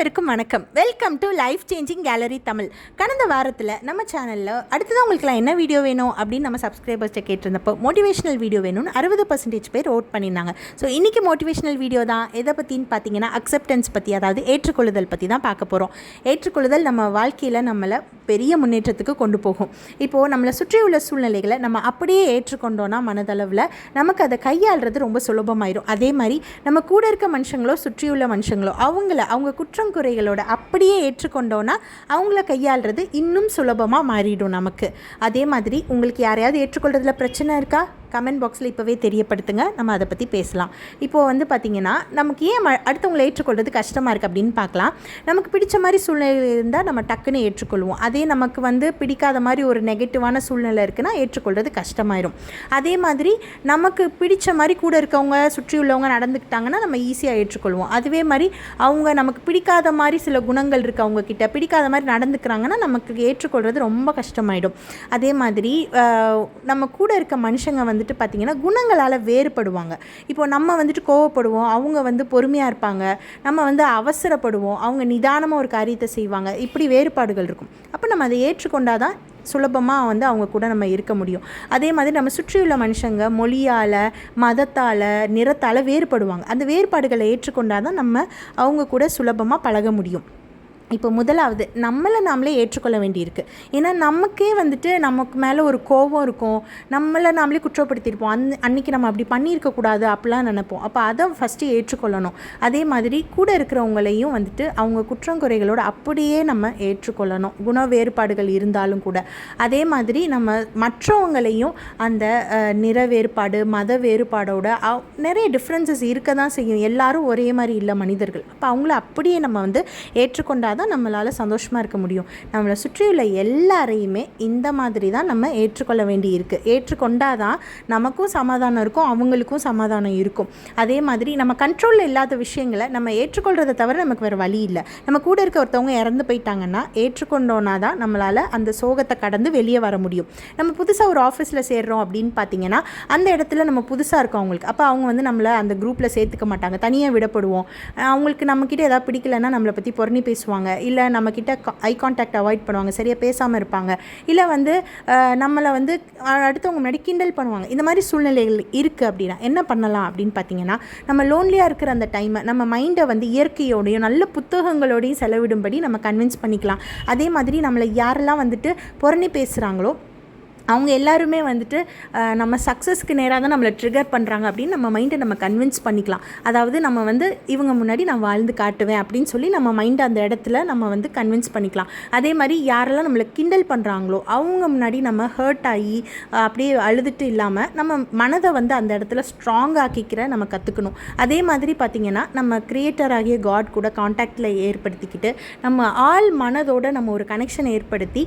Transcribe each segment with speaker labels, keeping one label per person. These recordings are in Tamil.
Speaker 1: அனைவருக்கும் வணக்கம். Welcome to life changing gallery Tamil. கடந்த வாரத்தில் நம்ம சேனலில் அடுத்ததான் உங்களுக்குலாம் என்ன வீடியோ வேணும் அப்படின்னு நம்ம சப்ஸ்கிரைபர்ஸ்ட்டை கேட்டிருந்தப்போ மோட்டிவேஷனல் வீடியோ வேணும்னு 60% பேர் ஓட் பண்ணியிருந்தாங்க. ஸோ இன்றைக்கி மோட்டிவேஷனல் வீடியோ தான். எதை பற்றின்னு பார்த்தீங்கன்னா அக்செப்டன்ஸ் பற்றி, அதாவது ஏற்றுக்கொள்ளுதல் பற்றி தான் பார்க்க போகிறோம். ஏற்றுக்கொள்ளுதல் நம்ம வாழ்க்கையில் நம்மளை பெரிய முன்னேற்றத்துக்கு கொண்டு போகும். இப்போது நம்மளை சுற்றியுள்ள சூழ்நிலைகளை நம்ம அப்படியே ஏற்றுக்கொண்டோன்னா மனதளவில் நமக்கு அதை கையாளுறது ரொம்ப சுலபமாயிடும். அதே மாதிரி நம்ம கூட இருக்க மனுஷங்களோ சுற்றியுள்ள மனுஷங்களோ அவங்க குற்றம் குறைகளோட அப்படியே ஏற்றுக்கொண்டோன்னா அவங்கள கையாளுறது இன்னும் சுலபமாக மாறிடும் நமக்கு. அதே மாதிரி உங்களுக்கு யாரையாவது ஏற்றுக்கொள்றதுல பிரச்சனை இருக்கா? கமெண்ட் பாக்ஸில் இப்போவே தெரியப்படுத்துங்க, நம்ம அதை பற்றி பேசலாம். இப்போது பார்த்திங்கன்னா நமக்கு ஏன் அடுத்தவங்களை ஏற்றுக்கொள்வது கஷ்டமாக இருக்குது அப்படின்னு பார்க்கலாம். நமக்கு பிடிச்ச மாதிரி சூழ்நிலை இருந்தால் நம்ம டக்குன்னு ஏற்றுக்கொள்வோம். அதே நமக்கு பிடிக்காத மாதிரி ஒரு நெகட்டிவான சூழ்நிலை இருக்குன்னா ஏற்றுக்கொள்வது கஷ்டமாயிரும். அதே மாதிரி நமக்கு பிடிச்ச மாதிரி கூட இருக்கவங்க சுற்றியுள்ளவங்க நடந்துக்கிட்டாங்கன்னா நம்ம ஈஸியாக ஏற்றுக்கொள்வோம். அதுவே மாதிரி அவங்க நமக்கு பிடிக்காத மாதிரி சில குணங்கள் இருக்குது, அவங்கக்கிட்ட பிடிக்காத மாதிரி நடந்துக்கிறாங்கன்னா நமக்கு ஏற்றுக்கொள்வது ரொம்ப கஷ்டமாயிடும். அதே மாதிரி நம்ம கூட இருக்க மனுஷங்க பார்த்திங்கன்னா குணங்களால் வேறுபடுவாங்க. இப்போ நம்ம கோவப்படுவோம், அவங்க பொறுமையாக இருப்பாங்க. நம்ம அவசரப்படுவோம், அவங்க நிதானமாக ஒரு காரியத்தை செய்வாங்க. இப்படி வேறுபாடுகள் இருக்கும். அப்போ நம்ம அதை ஏற்றுக்கொண்டாதான் சுலபமாக அவங்க கூட நம்ம இருக்க முடியும். அதே மாதிரி நம்ம சுற்றியுள்ள மனுஷங்க மொழியால், மதத்தால், நிறத்தால் வேறுபடுவாங்க. அந்த வேறுபாடுகளை ஏற்றுக்கொண்டால் தான் நம்ம அவங்க கூட சுலபமாக பழக முடியும். இப்போ முதலாவது நம்மளை நாமளே ஏற்றுக்கொள்ள வேண்டியிருக்கு. ஏன்னா நமக்கே நமக்கு மேலே ஒரு கோபம் இருக்கும், நம்மளை நாமளே குற்றப்படுத்தியிருப்போம். அன்றைக்கி நம்ம அப்படி பண்ணியிருக்கக்கூடாது அப்படிலாம் நினைப்போம். அப்போ அதை ஃபஸ்ட்டு ஏற்றுக்கொள்ளணும். அதே மாதிரி கூட இருக்கிறவங்களையும் அவங்க குற்றங்குறைகளோடு அப்படியே நம்ம ஏற்றுக்கொள்ளணும், குண வேறுபாடுகள் இருந்தாலும் கூட. அதே மாதிரி நம்ம மற்றவங்களையும் அந்த நிற வேறுபாடு, மத வேறுபாடோட நிறைய டிஃப்ரென்சஸ் இருக்க தான் செய்யும். எல்லாரும் ஒரே மாதிரி இல்லை மனிதர்கள். அப்போ அவங்கள அப்படியே நம்ம ஏற்றுக்கொண்டாதான் நம்மளால் சந்தோஷமாக இருக்க முடியும். நம்மளை சுற்றியுள்ள எல்லாரையுமே இந்த மாதிரி தான் நம்ம ஏற்றுக்கொள்ள வேண்டி இருக்குது. ஏற்றுக்கொண்டாதான் நமக்கும் சமாதானம் இருக்கும், அவங்களுக்கும் சமாதானம் இருக்கும். அதே மாதிரி நம்ம கண்ட்ரோலில் இல்லாத விஷயங்களை நம்ம ஏற்றுக்கொள்கிறத தவிர நமக்கு வேறு வழி இல்லை. நம்ம கூட இருக்க ஒருத்தவங்க இறந்து போயிட்டாங்கன்னா ஏற்றுக்கொண்டோன்னா தான் நம்மளால் அந்த சோகத்தை கடந்து வெளியே வர முடியும். நம்ம புதுசாக ஒரு ஆஃபீஸில் சேர்றோம் அப்படின்னு பார்த்தீங்கன்னா அந்த இடத்துல நம்ம புதுசாக இருக்கோம் அவங்களுக்கு. அப்போ அவங்க நம்மளை அந்த குரூப்பில் சேர்த்துக்க மாட்டாங்க, தனியாக விடப்படுவோம். அவங்களுக்கு நம்மக்கிட்ட ஏதாவது பிடிக்கலைன்னா நம்மளை பற்றி புரணி பேசுவாங்க, இல்லை நம்மக்கிட்ட ஐ கான்டாக்ட் அவாய்ட் பண்ணுவாங்க, சரியாக பேசாமல் இருப்பாங்க, இல்லை நம்மளை அடுத்தவங்க முன்னாடி கிண்டல் பண்ணுவாங்க. இந்த மாதிரி சூழ்நிலைகள் இருக்குது. அப்படின்னா என்ன பண்ணலாம் அப்படின்னு பார்த்தீங்கன்னா, நம்ம லோன்லியாக இருக்கிற அந்த டைமை நம்ம மைண்டை இயற்கையோடையும் நல்ல புத்தகங்களோடையும் செலவிடும்படி நம்ம கன்வின்ஸ் பண்ணிக்கலாம். அதே மாதிரி நம்மளை யாரெல்லாம் புரணி பேசுகிறாங்களோ அவங்க எல்லாருமே நம்ம சக்ஸஸ்க்கு நேராக தான் நம்மளை ட்ரிகர் பண்ணுறாங்க அப்படின்னு நம்ம மைண்டை நம்ம கன்வின்ஸ் பண்ணிக்கலாம். அதாவது நம்ம இவங்க முன்னாடி நான் வாழ்ந்து காட்டுவேன் அப்படின்னு சொல்லி நம்ம மைண்டை அந்த இடத்துல நம்ம கன்வின்ஸ் பண்ணிக்கலாம். அதே மாதிரி யாரெல்லாம் நம்மளை கிண்டல் பண்ணுறாங்களோ அவங்க முன்னாடி நம்ம ஹர்ட் ஆகி அப்படியே அழுதுட்டு இல்லாமல் நம்ம மனதை அந்த இடத்துல ஸ்ட்ராங் ஆக்கிக்கிற நம்ம கற்றுக்கணும். அதே மாதிரி பார்த்திங்கன்னா நம்ம கிரியேட்டர் ஆகிய காட் கூட கான்டாக்டில் ஏற்படுத்திக்கிட்டு நம்ம ஆள் மனதோட நம்ம ஒரு கனெக்ஷன் ஏற்படுத்தி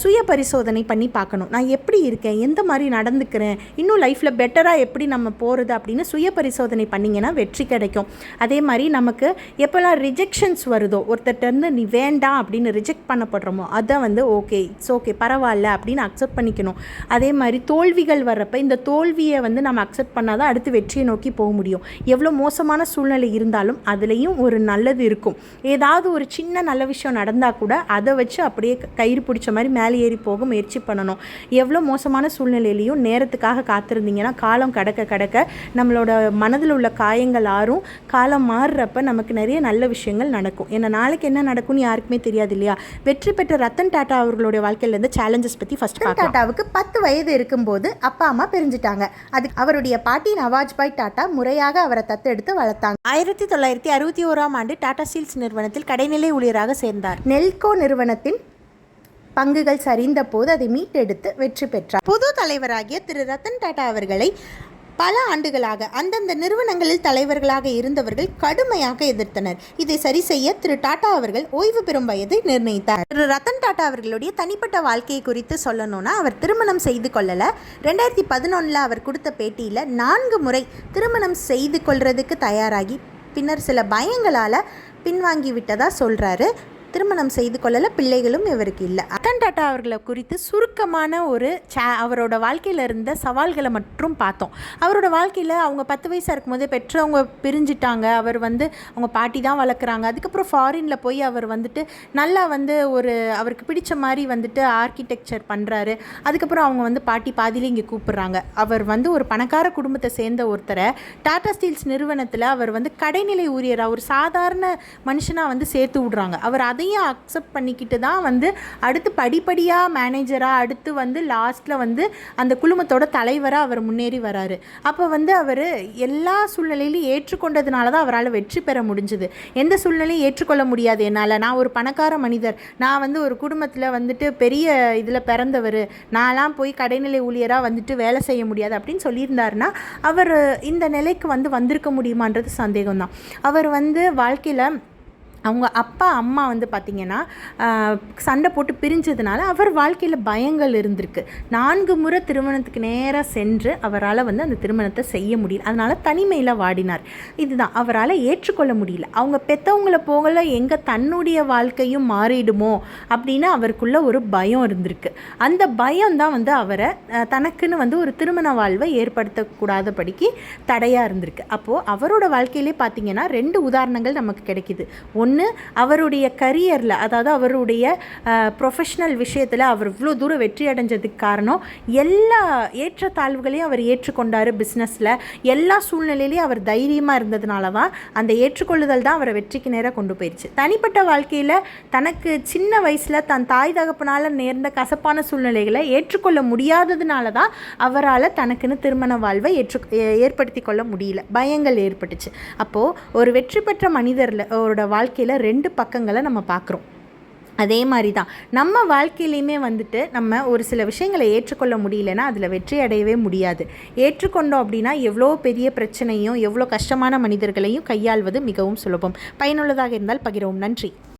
Speaker 1: சுய பரிசோதனை பண்ணி பார்க்கணும். நான் எப்படி இருக்கேன், எந்த மாதிரி நடந்துக்கிறேன், இன்னும் லைஃப்பில் பெட்டராக எப்படி நம்ம போகிறது அப்படின்னு சுய பரிசோதனை பண்ணிங்கன்னா வெற்றி கிடைக்கும். அதே மாதிரி நமக்கு எப்போல்லாம் ரிஜெக்ஷன்ஸ் வருதோ, ஒருத்தர்கிட்ட நீ வேண்டாம் அப்படின்னு ரிஜெக்ட் பண்ணப்படுறோமோ அதை ஓகே, இட்ஸ் ஓகே, பரவாயில்ல அப்படின்னு அக்செப்ட் பண்ணிக்கணும். அதே மாதிரி தோல்விகள் வர்றப்ப இந்த தோல்வியை நம்ம அக்செப்ட் பண்ணால் தான் அடுத்து வெற்றியை நோக்கி போக முடியும். எவ்வளோ மோசமான சூழ்நிலை இருந்தாலும் அதுலேயும் ஒரு நல்லது இருக்கும். ஏதாவது ஒரு சின்ன நல்ல விஷயம் நடந்தால் கூட அதை வச்சு அப்படியே கயிறு பிடிச்ச மாதிரி மேலே ஏறி போக முயற்சி பண்ணணும். எவ்வளோ மோசமான சூழ்நிலையிலையும் நேரத்துக்காக காத்திருந்தீங்கன்னா காலம் கடக்க நம்மளோட மனதில் உள்ள காயங்கள் ஆறும். காலம் மாறுறப்ப நமக்கு நிறைய நல்ல விஷயங்கள் நடக்கும். ஏன்னா நாளைக்கு என்ன நடக்கும்னு யாருக்குமே தெரியாது இல்லையா? வெற்றி பெற்ற ரத்தன் டாட்டா அவர்களுடைய வாழ்க்கையில் இருந்த சேலஞ்சஸ் பற்றி ஃபர்ஸ்ட் பார்க்கலாம். டாட்டாவுக்கு 10 வயது இருக்கும்போது அப்பா அம்மா பிரிஞ்சுட்டாங்க. அதுக்கு அவருடைய பாட்டி நவாஜ்பாய் டாட்டா முறையாக அவரை தத்தெடுத்து வளர்த்தாங்க. 1961 டாடா ஸ்டீல்ஸ் நிறுவனத்தில் கடைநிலை ஊழியராக சேர்ந்தார். நெல்கோ நிறுவனத்தின் பங்குகள் சரிந்த போது அதை மீட்டெடுத்து வெற்றி பெற்றார். புது தலைவராகிய திரு ரத்தன் டாட்டா அவர்களை பல ஆண்டுகளாக அந்தந்த நிறுவனங்களில் தலைவர்களாக இருந்தவர்கள் கடுமையாக எதிர்த்தனர். இதை சரி செய்ய திரு டாடா அவர்கள் ஓய்வு பெறும் வயதை நிர்ணயித்தார். திரு ரத்தன் டாடா அவர்களுடைய தனிப்பட்ட வாழ்க்கையை குறித்து சொல்லணும்னா, அவர் திருமணம் செய்து கொள்ளலை. 2011 அவர் கொடுத்த பேட்டியில் 4 முறை திருமணம் செய்து கொள்றதுக்கு தயாராகி பின்னர் சில பயங்களால் பின்வாங்கி விட்டதா சொல்கிறாரு. திருமணம் செய்து கொள்ளல, பிள்ளைகளும் இவருக்கு இல்லை. ரத்தன் டாட்டா அவர்களை குறித்து சுருக்கமான ஒரு அவரோட வாழ்க்கையில் இருந்த சவால்களை மட்டும் பார்த்தோம். அவரோட வாழ்க்கையில் அவங்க 10 வயசாக இருக்கும்போது பெற்றவங்க பிரிஞ்சிட்டாங்க. அவர் அவங்க பாட்டி தான் வளர்க்குறாங்க. அதுக்கப்புறம் ஃபாரினில் போய் அவர் நல்லா ஒரு அவருக்கு பிடிச்ச மாதிரி ஆர்கிடெக்சர் பண்ணுறாரு. அதுக்கப்புறம் அவங்க பாட்டி பாதியிலே இங்கே கூப்பிட்றாங்க. அவர் ஒரு பணக்கார குடும்பத்தை சேர்ந்த ஒருத்தரை டாடா ஸ்டீல்ஸ் நிறுவனத்தில் அவர் கடைநிலை ஊழியராக ஒரு சாதாரண மனுஷனாக சேர்த்து விட்றாங்க. அவர் அதையும் அக்செப்ட் பண்ணிக்கிட்டு தான் அடுத்து படிப்படியாக மேனேஜராக, அடுத்து லாஸ்ட்டில் அந்த குழுமத்தோட தலைவராக அவர் முன்னேறி வராரு. அப்போ அவர் எல்லா சூழ்நிலையிலும் ஏற்றுக்கொண்டதுனால தான் அவரால் வெற்றி பெற முடிஞ்சுது. எந்த சூழ்நிலையும் ஏற்றுக்கொள்ள முடியாது என்னால், நான் ஒரு பணக்கார மனிதர், நான் ஒரு குடும்பத்தில் பெரிய இதில் பிறந்தவர், நான்லாம் போய் கடைநிலை ஊழியராக வேலை செய்ய முடியாது அப்படின்னு சொல்லியிருந்தாருன்னா அவர் இந்த நிலைக்கு வந்திருக்க முடியுமான்றது சந்தேகம்தான். அவர் வாழ்க்கையில் அவங்க அப்பா அம்மா பார்த்திங்கன்னா சண்டை போட்டு பிரிஞ்சதுனால அவர் வாழ்க்கையில் பயங்கள் இருந்திருக்கு. 4 முறை திருமணத்துக்கு நேராக சென்று அவரால் அந்த திருமணத்தை செய்ய முடியல. அதனால் தனிமையில் வாடினார். இதுதான் அவரால் ஏற்றுக்கொள்ள முடியல. அவங்க பெற்றவங்களை போகல எங்கே தன்னுடைய வாழ்க்கையும் மாறிடுமோ அப்படின்னு அவருக்குள்ள ஒரு பயம் இருந்திருக்கு. அந்த பயம்தான் அவரை தனக்குன்னு ஒரு திருமண வாழ்வை ஏற்படுத்தக்கூடாதபடிக்கு தடையாக இருந்திருக்கு. அப்போது அவரோட வாழ்க்கையிலே பார்த்திங்கன்னா 2 உதாரணங்கள் நமக்கு கிடைக்கிது. ஒன்று, அவருடைய கரியரில், அதாவது அவருடைய ப்ரொஃபஷ்னல் விஷயத்தில் அவர் இவ்வளோ தூரம் வெற்றி அடைஞ்சதுக்கு காரணம் எல்லா ஏற்றத்தாழ்வுகளையும் அவர் ஏற்றுக்கொண்டார். பிஸ்னஸில் எல்லா சூழ்நிலையிலையும் அவர் தைரியமாக இருந்ததுனால தான் அந்த ஏற்றுக்கொள்ளுதல் தான் அவரை வெற்றிக்கு நேராக கொண்டு போயிடுச்சு. தனிப்பட்ட வாழ்க்கையில் தனக்கு சின்ன வயசில் தன் தாய் தகப்பனால் நேர்ந்த கசப்பான சூழ்நிலைகளை ஏற்றுக்கொள்ள முடியாததுனால தான் அவரால் தனக்குன்னு திருமண வாழ்வை ஏற்படுத்தி கொள்ள முடியல, பயங்கள் ஏற்பட்டுச்சு. அப்போது ஒரு வெற்றி பெற்ற மனிதரோட வாழ்க்கையில் 2 பக்கங்களை நம்ம பார்க்குறோம். அதே மாதிரி தான் நம்ம வாழ்க்கையிலையுமே நம்ம ஒரு சில விஷயங்களை ஏற்றுக்கொள்ள முடியலன்னா அதில் வெற்றி அடையவே முடியாது. ஏற்றுக்கொண்டோம் அப்படின்னா எவ்வளோ பெரிய பிரச்சனையும் எவ்வளோ கஷ்டமான மனிதர்களையும் கையாள்வது மிகவும் சுலபம். பயனுள்ளதாக இருந்தால் பகிரவும். நன்றி.